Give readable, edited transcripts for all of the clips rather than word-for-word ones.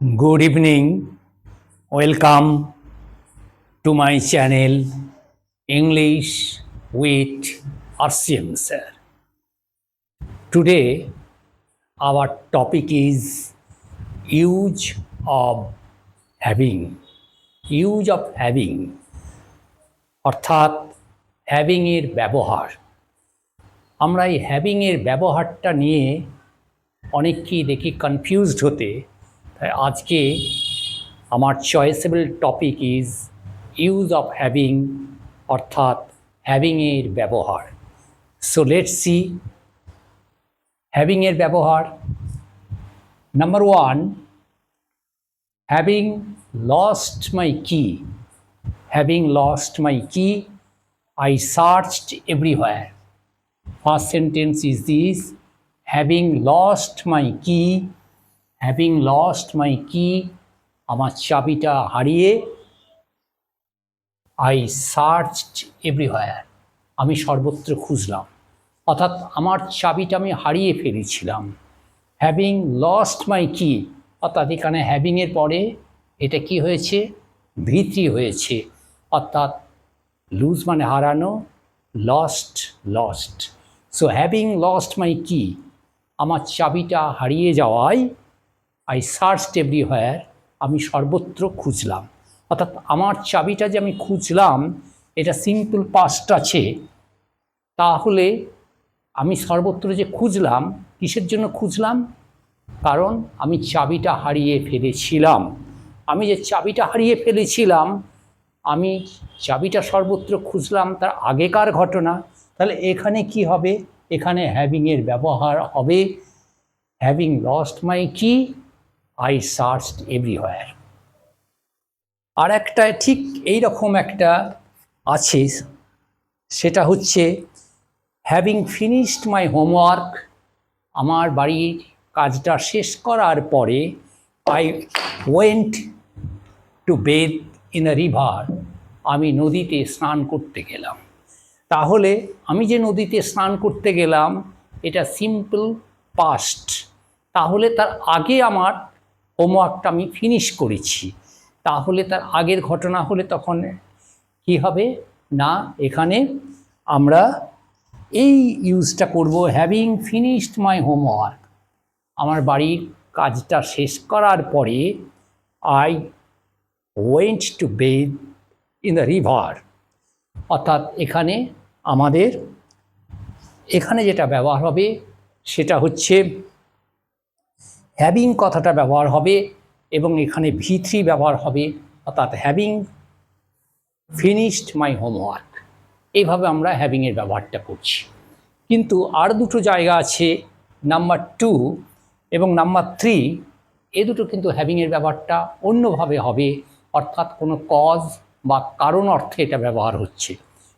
Good evening. Welcome to my channel English with RCM sir. Today our topic is use of having. Use of having অর্থাৎ having এর ব্যবহার। আমরা এই having এর ব্যবহারটা নিয়ে অনেককেই দেখি কনফিউজড হতে। তাই আজকে আমার choiceable topic is use of having অর্থাৎ হ্যাভিং এর ব্যবহার। সো লেটস সি হ্যাভিং এর ব্যবহার। Number one, having lost my key. Having lost my কি, I searched everywhere. First sentence is this: having lost my key, having lost my key, আমার চাবিটা হারিয়ে I searched everywhere, আমি সর্বত্র খুঁজলাম, অর্থাৎ আমার চাবিটা আমি হারিয়ে ফেলেছিলাম। হ্যাভিং লস্ট মাই কি, অর্থাৎ এখানে হ্যাভিংয়ের পরে এটা কি হয়েছে, ভিত্তি হয়েছে, অর্থাৎ লুজ মানে হারানো, lost lost. So having lost my কি, আমার চাবিটা হারিয়ে যাওয়ায় আই সার্চড এভরিহোয়ার, আমি সর্বত্র খুঁজলাম। অর্থাৎ আমার চাবিটা যে আমি খুঁজলাম এটা সিম্পল পাস্ট আছে, তাহলে আমি সর্বত্র যে খুঁজলাম কিসের জন্য খুঁজলাম, কারণ আমি চাবিটা হারিয়ে ফেলেছিলাম। আমি যে চাবিটা হারিয়ে ফেলেছিলাম, আমি চাবিটা সর্বত্র খুঁজলাম, তার আগেকার ঘটনা। তাহলে এখানে কি হবে, এখানে হ্যাভিংয়ের ব্যবহার হবে হ্যাভিং লস্ট মাই কি আই সার্চড এভরিহোয়ার। আর একটা ঠিক এইরকম একটা আছে, সেটা হচ্ছে হ্যাভিং ফিনিশড মাই হোমওয়ার্ক, আমার বাড়ির কাজটা শেষ করার পরে I went to bathe in a river, আমি নদীতে স্নান করতে গেলাম। তাহলে আমি যে নদীতে স্নান করতে গেলাম এটা সিম্পল পাস্ট, তাহলে তার আগে আমার হোমওয়ার্কটা আমি ফিনিশ করেছি, তাহলে তার আগের ঘটনা হলে তখন কি হবে না, এখানে আমরা এই ইউজটা করব হ্যাভিং ফিনিশড মাই হোমওয়ার্ক, আমার বাড়ির কাজটা শেষ করার পরে I went to bathe in the river. অর্থাৎ এখানে আমাদের এখানে যেটা ব্যবহার হবে সেটা হচ্ছে হ্যাভিং কথাটা ব্যবহার হবে এবং এখানে ভি3 ব্যবহার হবে, অর্থাৎ হ্যাভিং ফিনিশড মাই হোমওয়ার্ক। এইভাবে আমরা হ্যাভিংয়ের ব্যবহারটা করছি। কিন্তু আর দুটো জায়গা আছে, নাম্বার 2 এবং নাম্বার 3, এ দুটো কিন্তু হ্যাভিংয়ের ব্যবহারটা অন্যভাবে হবে, অর্থাৎ কোনো কজ বা কারণ অর্থে এটা ব্যবহার হচ্ছে।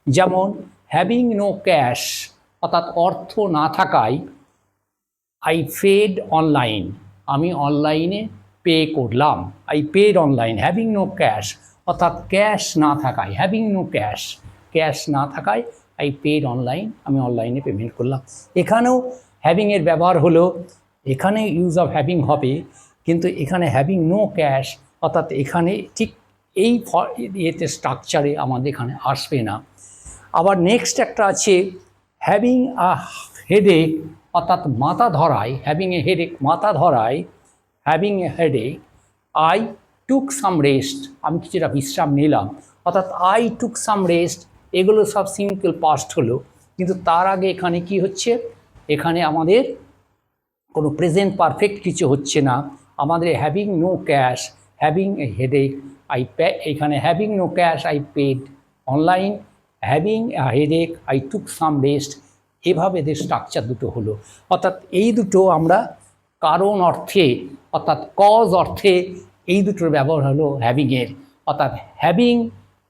যেমন হ্যাভিং নো ক্যাশ, অর্থাৎ অর্থ না থাকায় আই পেড অনলাইন, আমি অনলাইনে পে করলাম, I paid online. Having no cash অর্থাৎ ক্যাশ না থাকায়, হ্যাভিং নো ক্যাশ, ক্যাশ না থাকায় আই পেড অনলাইন, আমি অনলাইনে পেমেন্ট করলাম। এখানেও হ্যাভিংয়ের ব্যবহার হলো, এখানে ইউজ অফ হ্যাভিং হবে, কিন্তু এখানে হ্যাভিং নো ক্যাশ, অর্থাৎ এখানে ঠিক এই ইয়েতে স্ট্রাকচারে আমাদের এখানে আসবে না। আবার নেক্সট একটা আছে হ্যাভিং আ হেডেক, অর্থাৎ মাথা ধরায়, হ্যাভিং এ হেডেক মাথা ধরায়, having a headache I took some rest, আমি কিছুটা বিশ্রাম নিলাম, অর্থাৎ আই টুক সাম রেস্ট, এগুলো সব সিম্পল পাস্ট হলো। কিন্তু তার আগে এখানে কি হচ্ছে, এখানে আমাদের কোনো প্রেজেন্ট পারফেক্ট কিছু হচ্ছে না, আমাদের having no cash, having a headache I pay, এখানে having no cash I paid online, having a headache I took some rest, এভাবে এদের স্ট্রাকচার দুটো হলো। অর্থাৎ এই দুটো আমরা কারণ অর্থে, অর্থাৎ কজ অর্থে এই দুটোর ব্যবহার হলো হ্যাভিংয়ের। অর্থাৎ হ্যাভিং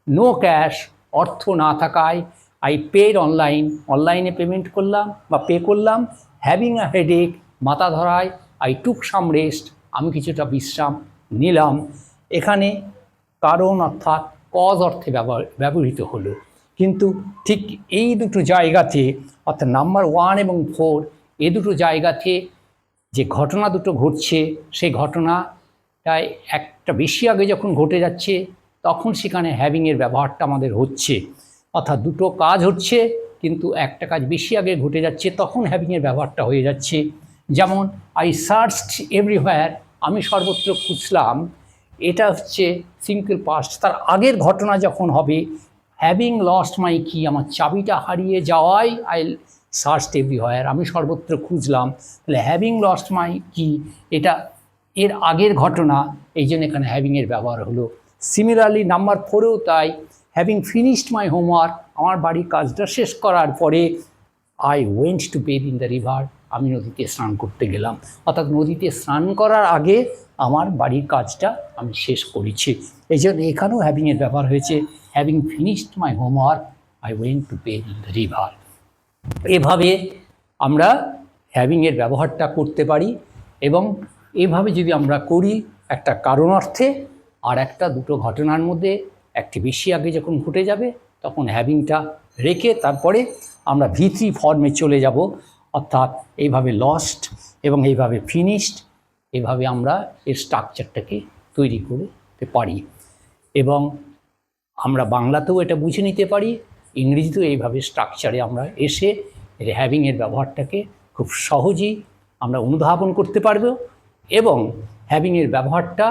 নো ক্যাশ, অর্থ না থাকায় আই পেড অনলাইন, অনলাইনে পেমেন্ট করলাম বা পে করলাম। হ্যাভিং আ হেডেক, মাথা ধরায় আই টুক সাম রেস্ট, আমি কিছুটা বিশ্রাম নিলাম। এখানে কারণ অর্থাৎ কজ অর্থে ব্যবহৃত হলো। কিন্তু ঠিক এই দুটো জায়গাতে, অর্থাৎ নাম্বার 1 এবং 4, এ দুটো জায়গাতে যে ঘটনা দুটো ঘটছে সেই ঘটনা তাই একটা বেশি আগে যখন ঘটে যাচ্ছে তখন সেখানে হ্যাভিংয়ের ব্যবহারটা আমাদের হচ্ছে, অর্থাৎ দুটো কাজ হচ্ছে কিন্তু একটা কাজ বেশি আগে ঘটে যাচ্ছে তখন হ্যাভিংয়ের ব্যবহারটা হয়ে যাচ্ছে। যেমন আই সার্চড এভরিহোয়ার, আমি সর্বত্র খুঁজলাম, এটা হচ্ছে সিম্পল পাস্ট। তার আগের ঘটনা যখন হবে হ্যাভিং লস্ট মাই কি, আমার চাবিটা হারিয়ে যাওয়ায় আই সার্চড এভরিহোয়ার, আমি সর্বত্র খুঁজলাম। তাহলে হ্যাভিং লস্ট মাই কি এটা এর আগের ঘটনা, এই জন্য এখানে হ্যাভিংয়ের ব্যবহার হলো। সিমিলারলি নাম্বার 4এও তাই, হ্যাভিং ফিনিশড মাই হোমওয়ার্ক, আমার বাড়ির কাজটা শেষ করার পরে I went to bed in the river, আমি নদীতে স্নান করতে গেলাম। অর্থাৎ নদীতে স্নান করার আগে আমার বাড়ির কাজটা আমি শেষ করেছি, এই জন্য এখানেও হ্যাভিংয়ের ব্যবহার হয়েছে। Having finished my homework I went to bed in the river. এভাবে আমরা হ্যাভিংয়ের ব্যবহারটা করতে পারি, এবং এভাবে যদি আমরা করি একটা কারণ অর্থে আর একটা দুটো ঘটনার মধ্যে একটি বেশি আগে যখন ঘটে যাবে তখন হ্যাভিংটা রেখে তারপরে আমরা V3 ফর্মে চলে যাব, অর্থাৎ এইভাবে লস্ট এবং এইভাবে ফিনিশড, এভাবে আমরা এর স্ট্রাকচারটাকে তৈরি করতে পারি। এবং আমরা বাংলাতেও এটা বুঝে নিতে পারি, ইংরেজিতেও এইভাবে স্ট্রাকচারে আমরা এসে হ্যাভিংয়ের ব্যবহারটাকে খুব সহজেই আমরা অনুধাবন করতে পারব, এবং হ্যাভিংয়ের ব্যবহারটা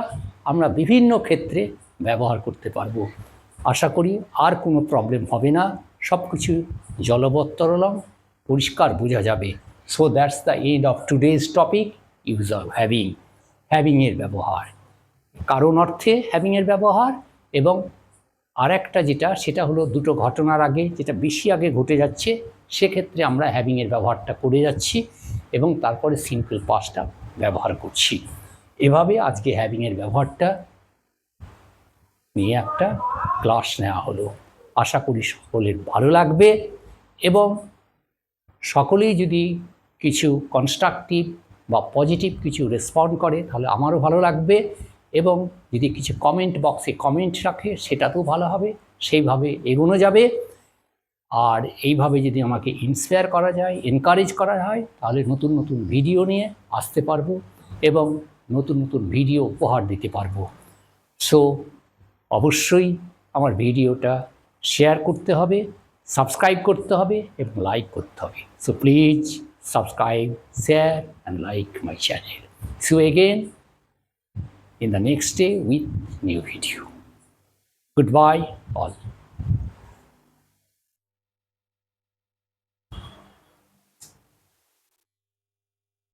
আমরা বিভিন্ন ক্ষেত্রে ব্যবহার করতে পারব। আশা করি আর কোনো প্রবলেম হবে না, সব কিছু জলবত্তরলম পরিষ্কার বোঝা যাবে। So that's the end of today's topic, use of having, হ্যাভিংয়ের ব্যবহার, কারণ অর্থে হ্যাভিংয়ের ব্যবহার, এবং আর একটা যেটা সেটা হলো দুটো ঘটনার আগে যেটা বেশি আগে ঘটে যাচ্ছে সেক্ষেত্রে আমরা হ্যাভিংয়ের ব্যবহারটা করে যাচ্ছি এবং তারপরে সিম্পল পাস্টটা ব্যবহার করছি। এভাবে আজকে হ্যাভিংয়ের ব্যবহারটা নিয়ে একটা ক্লাস নেওয়া হলো। আশা করি সকলের ভালো লাগবে, এবং সকলেই যদি কিছু কনস্ট্রাকটিভ বা পজিটিভ কিছু রেসপন্ড করে তাহলে আমারও ভালো লাগবে, এবং যদি কিছু কমেন্ট বক্সে কমেন্ট রাখে সেটাতেও ভালো হবে, সেইভাবে এগোনো যাবে। আর এইভাবে যদি আমাকে ইন্সপায়ার করা যায়, এনকারেজ করা হয়, তাহলে নতুন নতুন ভিডিও নিয়ে আসতে পারবো এবং নতুন নতুন ভিডিও উপহার দিতে পারবো। সো অবশ্যই আমার ভিডিওটা শেয়ার করতে হবে, সাবস্ক্রাইব করতে হবে এবং লাইক করতে হবে। So please subscribe, share and like my channel. See you again in the next day with new video. Goodbye all.